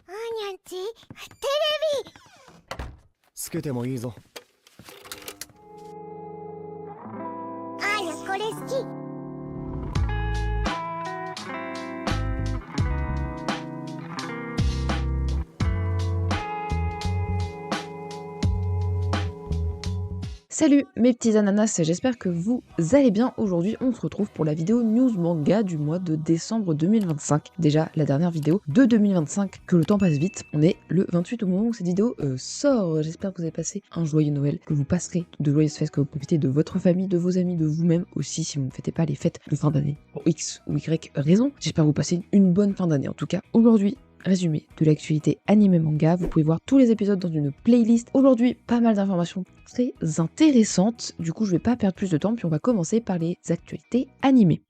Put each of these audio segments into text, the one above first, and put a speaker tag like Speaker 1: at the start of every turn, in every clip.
Speaker 1: あーにゃんち、テレビ
Speaker 2: つけてもいいぞ。
Speaker 1: あーにゃこれ好き。
Speaker 3: Salut mes petits ananas, j'espère que vous allez bien. Aujourd'hui on se retrouve pour la vidéo news manga du mois de décembre 2025. Déjà la dernière vidéo de 2025, que le temps passe vite. On est le 28 au moment où cette vidéo sort. J'espère que vous avez passé un joyeux Noël, que vous passerez de joyeuses fêtes, que vous profitez de votre famille, de vos amis, de vous-même aussi si vous ne fêtez pas les fêtes de fin d'année pour X ou Y raison. J'espère que vous passez une bonne fin d'année en tout cas. Aujourd'hui, résumé de l'actualité anime manga, vous pouvez voir tous les épisodes dans une playlist. Aujourd'hui, pas mal d'informations très intéressantes, du coup je vais pas perdre plus de temps, puis on va commencer par les actualités animées.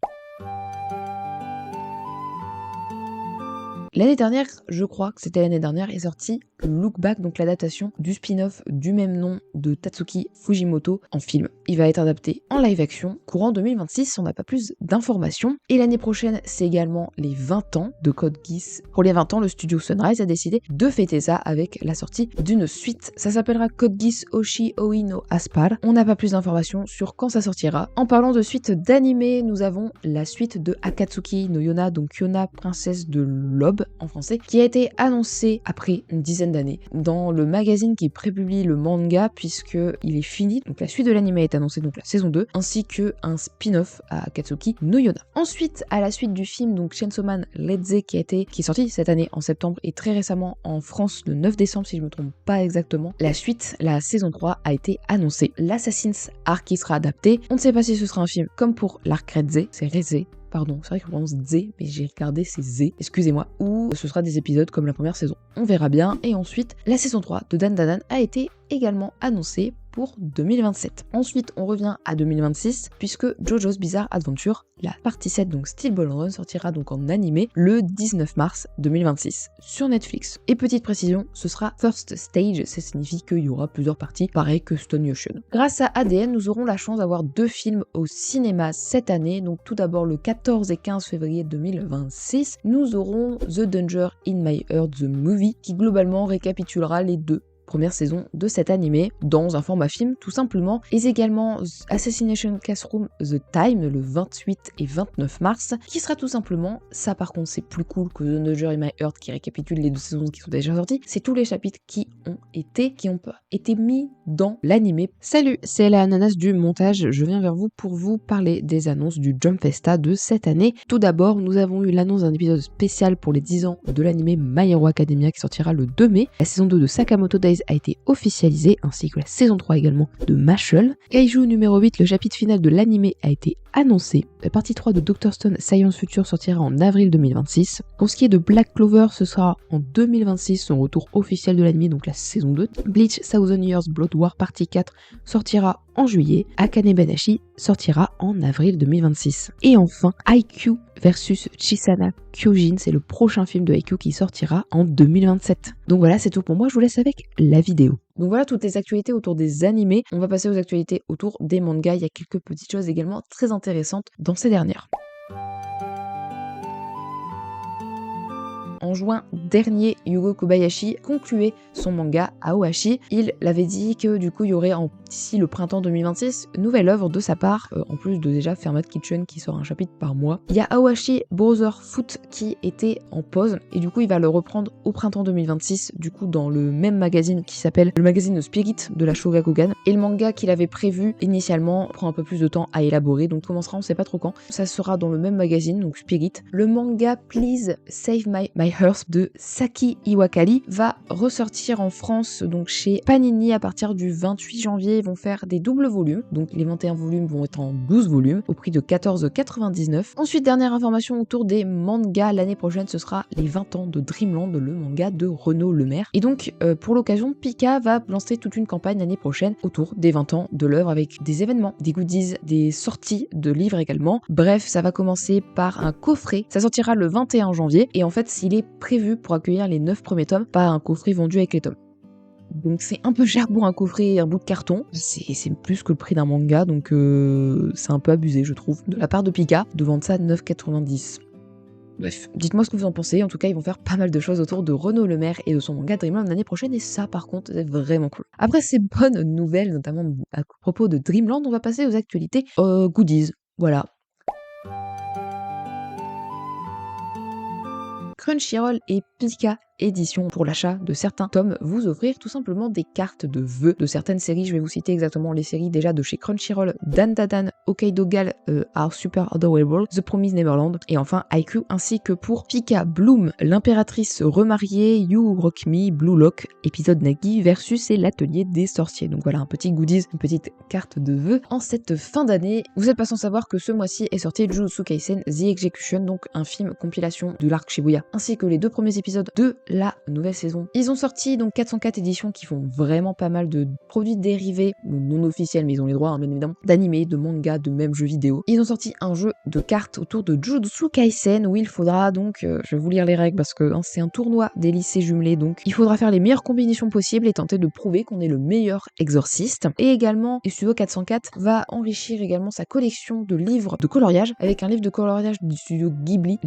Speaker 3: L'année dernière, je crois que c'était l'année dernière, est sorti Look Back, donc l'adaptation du spin-off du même nom de Tatsuki Fujimoto en film. Il va être adapté en live action courant 2026, on n'a pas plus d'informations. Et l'année prochaine, c'est également les 20 ans de Code Geass. Pour les 20 ans, le studio Sunrise a décidé de fêter ça avec la sortie d'une suite. Ça s'appellera Code Geass Oshi Oi no Aspar. On n'a pas plus d'informations sur quand ça sortira. En parlant de suite d'animé, nous avons la suite de Akatsuki no Yona, donc Yona, princesse de l'aube en français, qui a été annoncée après une dizaine d'années dans le magazine qui prépublie le manga, puisque il est fini. Donc la suite de l'anime est annoncée, donc la saison 2, ainsi que un spin-off à Akatsuki no Yona. Ensuite, à la suite du film, donc Chainsaw Man Let's qui est sorti cette année en septembre et très récemment en France le 9 décembre si je me trompe pas exactement, la suite, la saison 3 a été annoncée. L'Assassin's Arc qui sera adapté. On ne sait pas si ce sera un film comme pour l'arc Redze, c'est Redze. Pardon, c'est vrai qu'on prononce Z, mais j'ai regardé, c'est Z, excusez-moi, ou ce sera des épisodes comme la première saison. On verra bien. Et ensuite, la saison 3 de Dan Dan Dan a été également annoncée pour 2027. Ensuite, on revient à 2026, puisque JoJo's Bizarre Adventure, la partie 7, donc Steel Ball Run, sortira donc en animé le 19 mars 2026 sur Netflix. Et petite précision, ce sera First Stage, ça signifie qu'il y aura plusieurs parties, pareil que Stone Ocean. Grâce à ADN, nous aurons la chance d'avoir 2 films au cinéma cette année, donc tout d'abord le 14 et 15 février 2026, nous aurons The Danger in My Heart The Movie, qui globalement récapitulera les 2 première saison de cet animé dans un format film tout simplement, et également Assassination Classroom The Time le 28 et 29 mars qui sera tout simplement, ça par contre c'est plus cool que The Danger in My Heart qui récapitule les 2 saisons qui sont déjà sorties, c'est tous les chapitres qui ont été mis dans l'animé. Salut, c'est la ananas du montage, je viens vers vous pour vous parler des annonces du Jump Festa de cette année. Tout d'abord, nous avons eu l'annonce d'un épisode spécial pour les 10 ans de l'animé My Hero Academia qui sortira le 2 mai. La saison 2 de Sakamoto Days a été officialisée, ainsi que la saison 3 également de Mashle. Kaiju numéro 8, le chapitre final de l'animé a été annoncé. La partie 3 de Dr. Stone Science Future sortira en avril 2026. Pour ce qui est de Black Clover, ce sera en 2026 son retour officiel de l'animé, donc la saison 2. Bleach Thousand Years Blood War partie 4 sortira en juillet. Akane Banashi sortira en avril 2026. Et enfin, Haikyuu versus Chisana Kyojin, c'est le prochain film de Haikyuu qui sortira en 2027. Donc voilà, c'est tout pour moi, je vous laisse avec la vidéo. Donc voilà toutes les actualités autour des animés. On va passer aux actualités autour des mangas. Il y a quelques petites choses également très intéressantes dans ces dernières. En juin dernier, Yugo Kobayashi concluait son manga Aohashi. Il l'avait dit que du coup il y aurait d'ici le printemps 2026 une nouvelle œuvre de sa part, en plus de déjà Fermat Kitchen qui sort un chapitre par mois. Il y a Aohashi Brotherfoot qui était en pause et du coup il va le reprendre au printemps 2026, du coup dans le même magazine qui s'appelle le magazine Spirit de la Shogakukan. Et le manga qu'il avait prévu initialement prend un peu plus de temps à élaborer, donc commencera on sait pas trop quand. Ça sera dans le même magazine, donc Spirit. Le manga Please Save My Hearth de Saki Iwakari va ressortir en France donc chez Panini à partir du 28 janvier. Ils vont faire des doubles volumes, donc les 21 volumes vont être en 12 volumes au prix de 14,99 €. Ensuite, dernière information autour des mangas, l'année prochaine ce sera les 20 ans de Dreamland, le manga de Renaud Lemaire. Et donc pour l'occasion, Pika va lancer toute une campagne l'année prochaine autour des 20 ans de l'œuvre avec des événements, des goodies, des sorties de livres également. Bref, ça va commencer par un coffret, ça sortira le 21 janvier et en fait il est prévu pour accueillir les 9 premiers tomes, pas un coffret vendu avec les tomes. Donc c'est un peu cher pour un coffret et un bout de carton, c'est plus que le prix d'un manga, donc c'est un peu abusé je trouve, de la part de Pika, de vendre ça à 9,90 €. Bref, dites-moi ce que vous en pensez. En tout cas, ils vont faire pas mal de choses autour de Renaud Le Maire et de son manga Dreamland l'année prochaine. Et ça, par contre, c'est vraiment cool. Après ces bonnes nouvelles, notamment à propos de Dreamland, on va passer aux actualités goodies. Voilà. Crunchyroll et Pika Édition pour l'achat de certains tomes vous offrir tout simplement des cartes de vœux de certaines séries. Je vais vous citer exactement les séries déjà de chez Crunchyroll: Dan Dadan, Hokkaido Gal are Super Adorable, The Promised Neverland et enfin Haikyuu, ainsi que pour Pika Bloom, l'impératrice remariée, You Rock Me, Blue Lock, épisode Nagi versus et l'atelier des sorciers. Donc voilà un petit goodies, une petite carte de vœux en cette fin d'année. Vous êtes pas sans savoir que ce mois-ci est sorti Jujutsu Kaisen The Execution, donc un film compilation de l'arc Shibuya, ainsi que les 2 premiers épisodes de la nouvelle saison. Ils ont sorti donc 404 éditions qui font vraiment pas mal de produits dérivés, non officiels mais ils ont les droits hein, bien évidemment, d'animés, de mangas, de même jeux vidéo. Ils ont sorti un jeu de cartes autour de Jujutsu Kaisen où il faudra donc, je vais vous lire les règles parce que c'est un tournoi des lycées jumelés, donc il faudra faire les meilleures combinaisons possibles et tenter de prouver qu'on est le meilleur exorciste. Et également, le studio 404 va enrichir également sa collection de livres de coloriage avec un livre de coloriage du studio Ghibli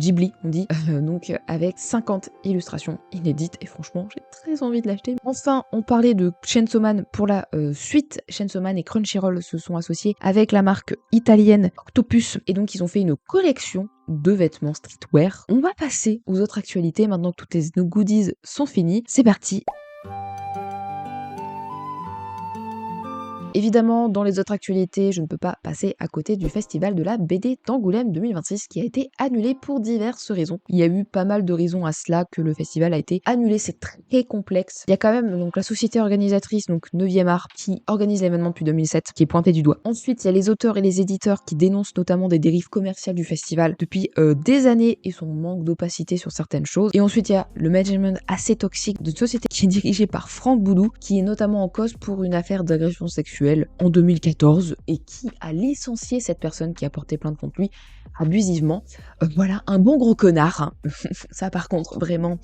Speaker 3: on dit, donc avec 50 illustrations inédite et franchement j'ai très envie de l'acheter. Enfin on parlait de Chainsaw Man pour la suite. Chainsaw Man et Crunchyroll se sont associés avec la marque italienne Octopus et donc ils ont fait une collection de vêtements streetwear. On va passer aux autres actualités maintenant que toutes nos goodies sont finis. C'est parti. Évidemment, dans les autres actualités, je ne peux pas passer à côté du festival de la BD d'Angoulême 2026 qui a été annulé pour diverses raisons. Il y a eu pas mal de raisons à cela que le festival a été annulé, c'est très complexe. Il y a quand même donc la société organisatrice, donc 9e art, qui organise l'événement depuis 2007, qui est pointée du doigt. Ensuite, il y a les auteurs et les éditeurs qui dénoncent notamment des dérives commerciales du festival depuis des années et son manque d'opacité sur certaines choses. Et ensuite, il y a le management assez toxique d'une société qui est dirigée par Franck Boudou, qui est notamment en cause pour une affaire d'agression sexuelle en 2014 et qui a licencié cette personne qui a porté plainte contre lui abusivement. Voilà, un bon gros connard. Hein. Ça par contre, vraiment,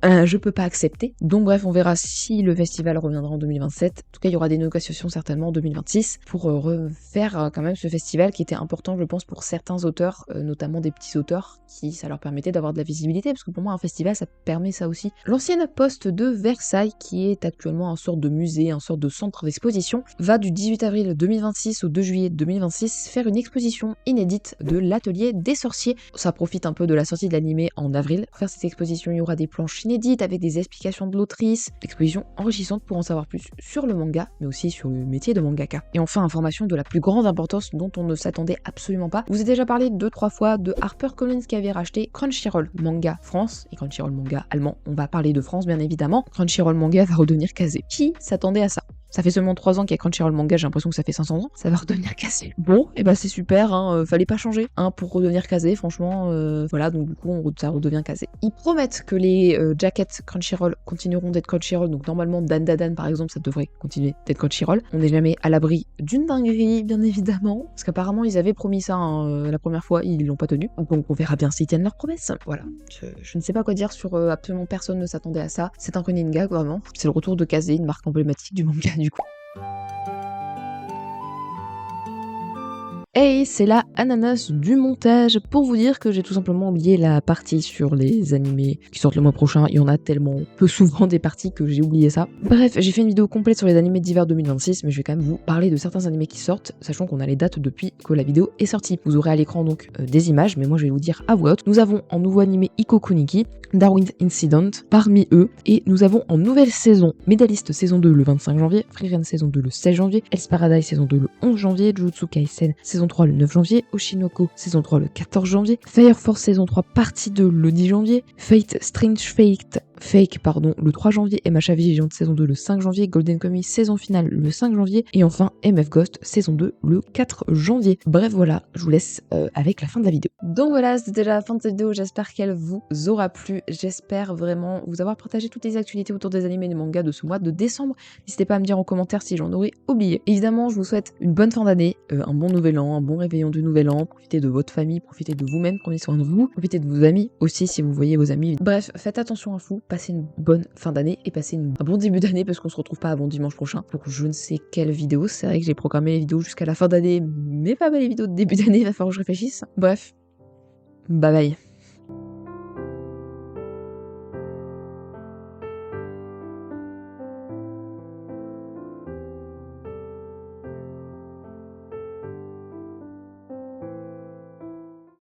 Speaker 3: je peux pas accepter. Donc bref, on verra si le festival reviendra en 2027. En tout cas, il y aura des négociations certainement en 2026 pour refaire quand même ce festival qui était important, je pense, pour certains auteurs, notamment des petits auteurs, qui ça leur permettait d'avoir de la visibilité, parce que pour moi, un festival, ça permet ça aussi. L'ancienne poste de Versailles, qui est actuellement un sorte de musée, un sorte de centre d'exposition, va du 18 avril 2026 au 2 juillet 2026 faire une exposition inédite de l'atelier des sorciers. Ça profite un peu de la sortie de l'animé en avril. Pour faire cette exposition, il y aura des planches inédites avec des explications de l'autrice, exposition enrichissante pour en savoir plus sur le manga, mais aussi sur le métier de mangaka. Et enfin, information de la plus grande importance dont on ne s'attendait absolument pas. Je vous ai déjà parlé 2-3 fois de HarperCollins qui avait racheté Crunchyroll Manga France et Crunchyroll Manga allemand. On va parler de France bien évidemment. Crunchyroll Manga va redevenir casé. Qui s'attendait à ça? Ça fait seulement 3 ans qu'il y a Crunchyroll Manga, j'ai l'impression que ça fait 500 ans, ça va redevenir casé. Bon, et bah c'est super, hein, fallait pas changer, hein, pour redevenir casé, franchement, voilà, donc du coup ça redevient casé. Ils promettent que les jackets Crunchyroll continueront d'être Crunchyroll, donc normalement Dan Dadan par exemple, ça devrait continuer d'être Crunchyroll. On n'est jamais à l'abri d'une dinguerie, bien évidemment, parce qu'apparemment ils avaient promis ça la première fois, ils l'ont pas tenu, donc on verra bien s'ils tiennent leurs promesses. Voilà, je ne sais pas quoi dire sur absolument personne ne s'attendait à ça, c'est un running gag vraiment, c'est le retour de Kazé, une marque emblématique du manga du coup. Hey, c'est la ananas du montage pour vous dire que j'ai tout simplement oublié la partie sur les animés qui sortent le mois prochain. Il y en a tellement peu souvent des parties que j'ai oublié ça. Bref, j'ai fait une vidéo complète sur les animés d'hiver 2026, mais je vais quand même vous parler de certains animés qui sortent, sachant qu'on a les dates depuis que la vidéo est sortie. Vous aurez à l'écran donc des images, mais moi je vais vous dire à voix haute. Nous avons en nouveau animé Ikokuniki, Darwin's Incident parmi eux, et nous avons en nouvelle saison Medalist saison 2 le 25 janvier, Frieren saison 2 le 16 janvier, Hell's Paradise saison 2 le 11 janvier, Jujutsu Kaisen saison 3 le 9 janvier, Oshinoko saison 3 le 14 janvier, Fire Force saison 3 partie 2 le 10 janvier, Fake le 3 janvier, MHA Vigilante saison 2 le 5 janvier, Golden Kamuy saison finale le 5 janvier, et enfin MF Ghost saison 2 le 4 janvier. Bref voilà, je vous laisse avec la fin de la vidéo. Donc voilà, c'était déjà la fin de cette vidéo, j'espère qu'elle vous aura plu, j'espère vraiment vous avoir partagé toutes les actualités autour des animés et des mangas de ce mois de décembre. N'hésitez pas à me dire en commentaire si j'en aurais oublié. Évidemment, je vous souhaite une bonne fin d'année, un bon nouvel an, un bon réveillon du nouvel an, profitez de votre famille, profitez de vous-même, prenez soin de vous, profitez de vos amis aussi si vous voyez vos amis. Bref, faites attention à vous, passez une bonne fin d'année et passez un bon début d'année parce qu'on se retrouve pas avant dimanche prochain pour je ne sais quelle vidéo. C'est vrai que j'ai programmé les vidéos jusqu'à la fin d'année, mais pas les vidéos de début d'année, il va falloir que je réfléchisse. Bref, bye bye.